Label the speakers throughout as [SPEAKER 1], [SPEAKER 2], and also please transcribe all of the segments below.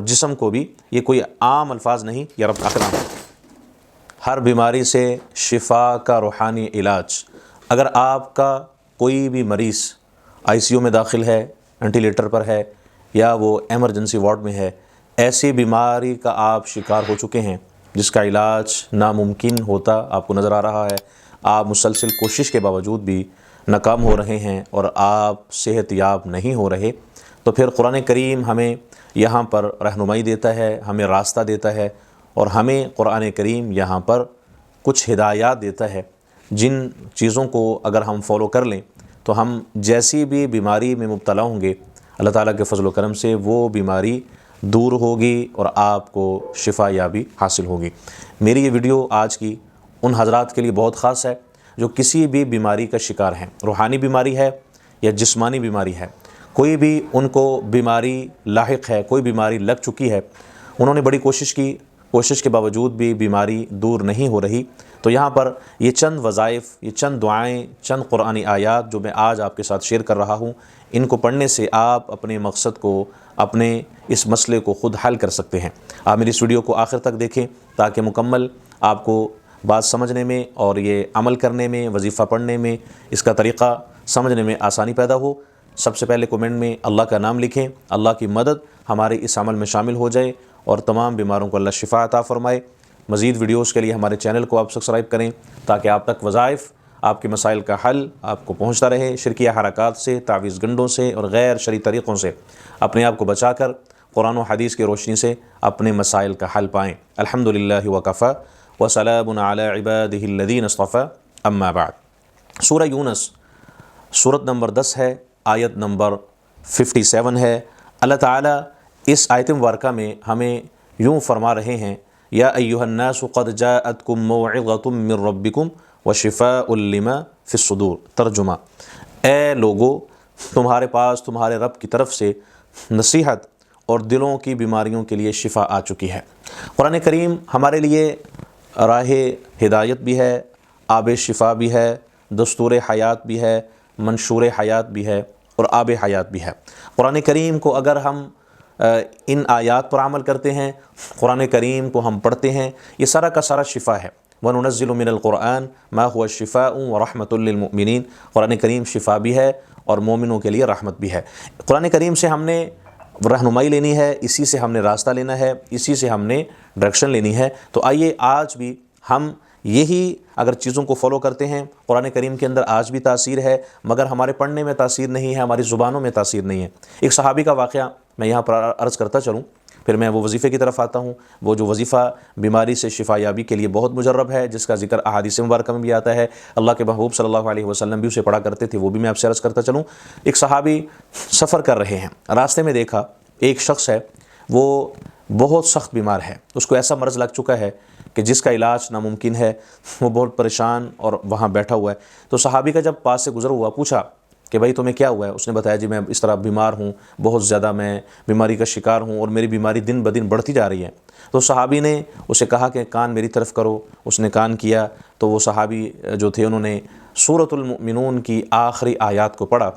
[SPEAKER 1] جسم کو بھی، یہ کوئی عام الفاظ نہیں، یہ رب کا کلام ہے۔ ہر بیماری سے شفا کا روحانی علاج۔ اگر آپ کا کوئی بھی مریض آئی سی یو میں داخل ہے، وینٹیلیٹر پر ہے، یا وہ ایمرجنسی وارڈ میں ہے، ایسی بیماری کا آپ شکار ہو چکے ہیں جس کا علاج ناممکن ہوتا آپ کو نظر آ رہا ہے، آپ مسلسل کوشش کے باوجود بھی ناکام ہو رہے ہیں اور آپ صحت یاب نہیں ہو رہے، تو پھر قرآن کریم ہمیں یہاں پر رہنمائی دیتا ہے، ہمیں راستہ دیتا ہے، اور ہمیں قرآن کریم یہاں پر کچھ ہدایات دیتا ہے جن چیزوں کو اگر ہم فالو کر لیں تو ہم جیسی بھی بیماری میں مبتلا ہوں گے، اللہ تعالیٰ کے فضل و کرم سے وہ بیماری دور ہوگی اور آپ کو شفا یابی حاصل ہوگی۔ میری یہ ویڈیو آج کی ان حضرات کے لیے بہت خاص ہے جو کسی بھی بیماری کا شکار ہیں، روحانی بیماری ہے یا جسمانی بیماری ہے، کوئی بھی ان کو بیماری لاحق ہے، کوئی بیماری لگ چکی ہے، انہوں نے بڑی کوشش کی، کوشش کے باوجود بھی بیماری دور نہیں ہو رہی، تو یہاں پر یہ چند وظائف، یہ چند دعائیں، چند قرآنی آیات جو میں آج آپ کے ساتھ شیئر کر رہا ہوں، ان کو پڑھنے سے آپ اپنے مقصد کو، اپنے اس مسئلے کو خود حل کر سکتے ہیں۔ آپ میری اس ویڈیو کو آخر تک دیکھیں تاکہ مکمل آپ کو بات سمجھنے میں اور یہ عمل کرنے میں، وظیفہ پڑھنے میں، اس کا طریقہ سمجھنے میں آسانی پیدا ہو۔ سب سے پہلے کومنٹ میں اللہ کا نام لکھیں، اللہ کی مدد ہمارے اس عمل میں شامل ہو جائے اور تمام بیماروں کو اللہ شفا عطا فرمائے۔ مزید ویڈیوز کے لیے ہمارے چینل کو آپ سبسکرائب کریں تاکہ آپ تک وظائف، آپ کے مسائل کا حل آپ کو پہنچتا رہے، شرکیہ حرکات سے، تعویذ گنڈوں سے اور غیر شرعی طریقوں سے اپنے آپ کو بچا کر قرآن و حدیث کی روشنی سے اپنے مسائل کا حل پائیں۔ الحمدللہ وکفی وسلام علی عبادہ الذین اصطفی، اما بعد۔ سورہ یونس سورت نمبر 10 ہے، آیت نمبر 57 ہے۔ اللہ تعالیٰ اس آیت مبارکہ میں ہمیں یوں فرما رہے ہیں، یا ایھا الناس قد جاءتکم موعظۃ من ربکم وشفاء لما فی الصدور۔ ترجمہ: اے لوگو، تمہارے پاس تمہارے رب کی طرف سے نصیحت اور دلوں کی بیماریوں کے لیے شفا آ چکی ہے۔ قرآن کریم ہمارے لیے راہ ہدایت بھی ہے، آب شفا بھی ہے، دستور حیات بھی ہے، منشور حیات بھی ہے اور آب حیات بھی ہے۔ قرآن کریم کو اگر ہم ان آیات پر عمل کرتے ہیں، قرآن کریم کو ہم پڑھتے ہیں، یہ سارا کا سارا شفا ہے۔ وَنُنَزِّلُ مِنَ الْقُرْآنِ مَا هُوَ شِفَاءٌ وَرَحْمَةٌ لِّلْمُؤْمِنِينَ۔ قرآن کریم شفا بھی ہے اور مومنوں کے لیے رحمت بھی ہے۔ قرآن کریم سے ہم نے رہنمائی لینی ہے، اسی سے ہم نے راستہ لینا ہے، اسی سے ہم نے ڈائریکشن لینی ہے۔ تو آئیے آج بھی ہم یہی اگر چیزوں کو فالو کرتے ہیں، قرآن کریم کے اندر آج بھی تاثیر ہے، مگر ہمارے پڑھنے میں تاثیر نہیں ہے، ہماری زبانوں میں تاثیر نہیں ہے۔ ایک صحابی کا واقعہ میں یہاں پر عرض کرتا چلوں، پھر میں وہ وظیفے کی طرف آتا ہوں، وہ جو وظیفہ بیماری سے شفا یابی کے لیے بہت مجرب ہے، جس کا ذکر احادیث مبارکہ میں بھی آتا ہے، اللہ کے محبوب صلی اللہ علیہ وسلم بھی اسے پڑھا کرتے تھے، وہ بھی میں آپ سے عرض کرتا چلوں۔ ایک صحابی سفر کر رہے ہیں، راستے میں دیکھا ایک شخص ہے، وہ بہت سخت بیمار ہے، اس کو ایسا مرض لگ چکا ہے کہ جس کا علاج ناممکن ہے، وہ بہت پریشان اور وہاں بیٹھا ہوا ہے۔ تو صحابی کا جب پاس سے گزر ہوا، پوچھا کہ بھائی تمہیں کیا ہوا ہے؟ اس نے بتایا جی میں اس طرح بیمار ہوں، بہت زیادہ میں بیماری کا شکار ہوں اور میری بیماری دن بدن بڑھتی جا رہی ہے۔ تو صحابی نے اسے کہا کہ کان میری طرف کرو، اس نے کان کیا تو وہ صحابی جو تھے انہوں نے سورۃ المؤمنون کی آخری آیات کو پڑھا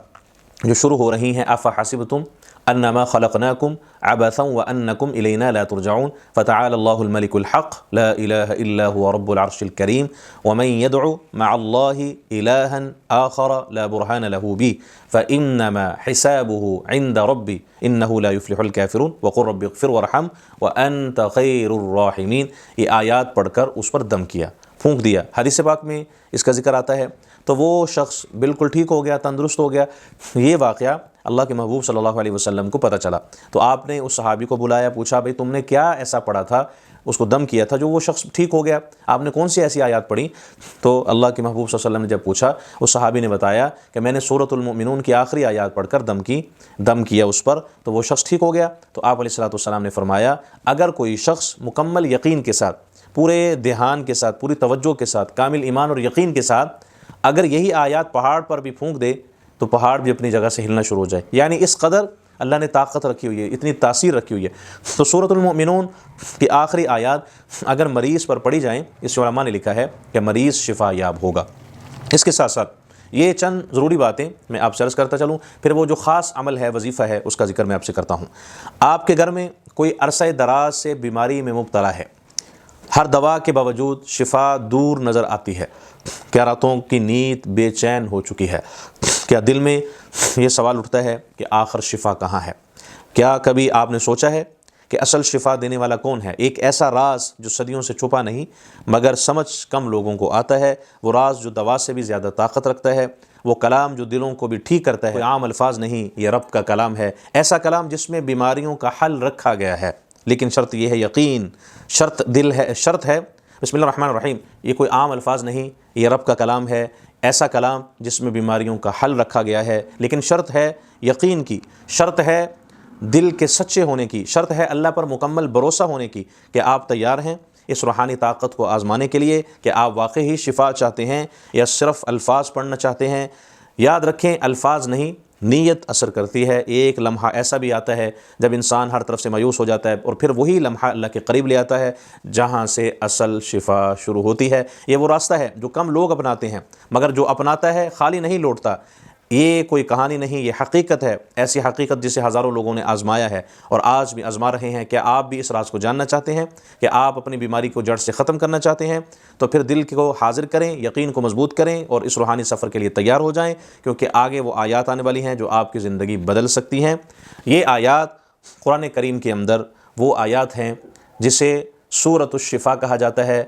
[SPEAKER 1] جو شروع ہو رہی ہیں، افحسبتم انما خلقناکم عبثا وانکم الینا لا ترجعون فتعالى الله الملك الحق لا اله الا هو رب العرش الكريم ومن يدعو مع الله الها آخر لا برهان له به فانما حسابه عند ربي انه لا يفلح الكافرون وقل رب اغفر وارحم وانت خير الراحمين۔ یہ آیات پڑھ کر اس پر دم کیا، پھونک دیا۔ حدیث پاک میں اس کا ذکر آتا ہے۔ تو وہ شخص بالکل ٹھیک ہو گیا، تندرست ہو گیا۔ یہ واقعہ اللہ کے محبوب صلی اللہ علیہ وسلم کو پتہ چلا، تو آپ نے اس صحابی کو بلایا، پوچھا بھئی تم نے کیا ایسا پڑھا تھا، اس کو دم کیا تھا جو وہ شخص ٹھیک ہو گیا، آپ نے کون سی ایسی آیات پڑھی؟ تو اللہ کے محبوب صلی اللہ علیہ وسلم نے جب پوچھا، اس صحابی نے بتایا کہ میں نے سورۃ المؤمنون کی آخری آیات پڑھ کر دم کیا اس پر، تو وہ شخص ٹھیک ہو گیا۔ تو آپ علیہ الصلوۃ والسلام نے فرمایا اگر کوئی شخص مکمل یقین کے ساتھ، پورے دھیان کے ساتھ، پوری توجہ کے ساتھ، کامل ایمان اور یقین کے ساتھ اگر یہی آیات پہاڑ پر بھی پھونک دے تو پہاڑ بھی اپنی جگہ سے ہلنا شروع ہو جائے، یعنی اس قدر اللہ نے طاقت رکھی ہوئی ہے، اتنی تاثیر رکھی ہوئی ہے۔ تو سورۃ المؤمنون کی آخری آیات اگر مریض پر پڑھی جائیں، اس علماء نے لکھا ہے کہ مریض شفا یاب ہوگا۔ اس کے ساتھ ساتھ یہ چند ضروری باتیں میں آپ سے عرض کرتا چلوں، پھر وہ جو خاص عمل ہے، وظیفہ ہے، اس کا ذکر میں آپ سے کرتا ہوں۔ آپ کے گھر میں کوئی عرصہ دراز سے بیماری میں مبتلا ہے، ہر دوا کے باوجود شفا دور نظر آتی ہے، کیا راتوں کی نیند بے چین ہو چکی ہے؟ کیا دل میں یہ سوال اٹھتا ہے کہ آخر شفا کہاں ہے؟ کیا کبھی آپ نے سوچا ہے کہ اصل شفا دینے والا کون ہے؟ ایک ایسا راز جو صدیوں سے چھپا نہیں مگر سمجھ کم لوگوں کو آتا ہے، وہ راز جو دوا سے بھی زیادہ طاقت رکھتا ہے، وہ کلام جو دلوں کو بھی ٹھیک کرتا ہے۔ کوئی عام الفاظ نہیں، یہ رب کا کلام ہے، ایسا کلام جس میں بیماریوں کا حل رکھا گیا ہے، لیکن شرط یہ ہے یقین، شرط دل ہے، شرط ہے بسم اللہ الرحمن الرحیم۔ یہ کوئی عام الفاظ نہیں، یہ رب کا کلام ہے، ایسا کلام جس میں بیماریوں کا حل رکھا گیا ہے، لیکن شرط ہے یقین کی، شرط ہے دل کے سچے ہونے کی، شرط ہے اللہ پر مکمل بھروسہ ہونے کی کہ آپ تیار ہیں اس روحانی طاقت کو آزمانے کے لیے، کہ آپ واقعی شفا چاہتے ہیں یا صرف الفاظ پڑھنا چاہتے ہیں۔ یاد رکھیں، الفاظ نہیں، نیت اثر کرتی ہے۔ ایک لمحہ ایسا بھی آتا ہے جب انسان ہر طرف سے مایوس ہو جاتا ہے، اور پھر وہی لمحہ اللہ کے قریب لے آتا ہے جہاں سے اصل شفا شروع ہوتی ہے۔ یہ وہ راستہ ہے جو کم لوگ اپناتے ہیں، مگر جو اپناتا ہے خالی نہیں لوٹتا۔ یہ کوئی کہانی نہیں، یہ حقیقت ہے، ایسی حقیقت جسے ہزاروں لوگوں نے آزمایا ہے اور آج بھی آزما رہے ہیں۔ کیا آپ بھی اس راز کو جاننا چاہتے ہیں کہ آپ اپنی بیماری کو جڑ سے ختم کرنا چاہتے ہیں؟ تو پھر دل کو حاضر کریں، یقین کو مضبوط کریں اور اس روحانی سفر کے لیے تیار ہو جائیں، کیونکہ آگے وہ آیات آنے والی ہیں جو آپ کی زندگی بدل سکتی ہیں۔ یہ آیات قرآن کریم کے اندر وہ آیات ہیں جسے سورۃ الشفا کہا جاتا ہے،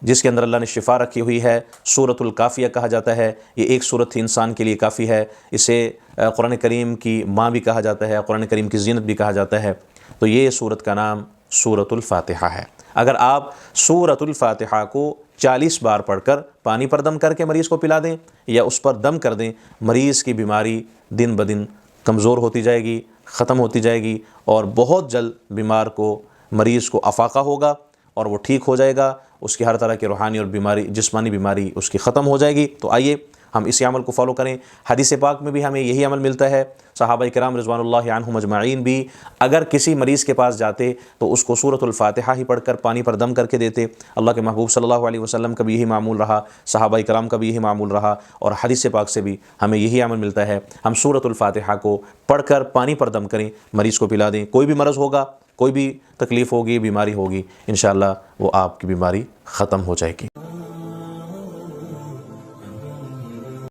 [SPEAKER 1] جس کے اندر اللہ نے شفا رکھی ہوئی ہے۔ سورۃ الکافیہ کہا جاتا ہے، یہ ایک سورت ہی انسان کے لیے کافی ہے۔ اسے قرآن کریم کی ماں بھی کہا جاتا ہے، قرآن کریم کی زینت بھی کہا جاتا ہے۔ تو یہ سورت کا نام سورۃ الفاتحہ ہے۔ اگر آپ سورۃ الفاتحہ کو 40 بار پڑھ کر پانی پر دم کر کے مریض کو پلا دیں یا اس پر دم کر دیں، مریض کی بیماری دن بدن کمزور ہوتی جائے گی، ختم ہوتی جائے گی، اور بہت جلد بیمار کو، مریض کو افاقہ ہوگا اور وہ ٹھیک ہو جائے گا، اس کی ہر طرح کی روحانی اور بیماری، جسمانی بیماری اس کی ختم ہو جائے گی۔ تو آئیے ہم اسی عمل کو فالو کریں۔ حدیث پاک میں بھی ہمیں یہی عمل ملتا ہے۔ صحابہ کرام رضوان اللہ عنہم اجمعین بھی اگر کسی مریض کے پاس جاتے تو اس کو سورۃ الفاتحہ ہی پڑھ کر پانی پر دم کر کے دیتے۔ اللہ کے محبوب صلی اللہ علیہ وسلم کا بھی یہی معمول رہا، صحابہ کرام کا بھی یہی معمول رہا، اور حدیث پاک سے بھی ہمیں یہی عمل ملتا ہے۔ ہم سورۃ الفاتحہ کو پڑھ کر پانی پر دم کریں، مریض کو پلا دیں۔ کوئی بھی مرض ہوگا، کوئی بھی تکلیف ہوگی، بیماری ہوگی، انشاءاللہ وہ آپ کی بیماری ختم ہو جائے گی۔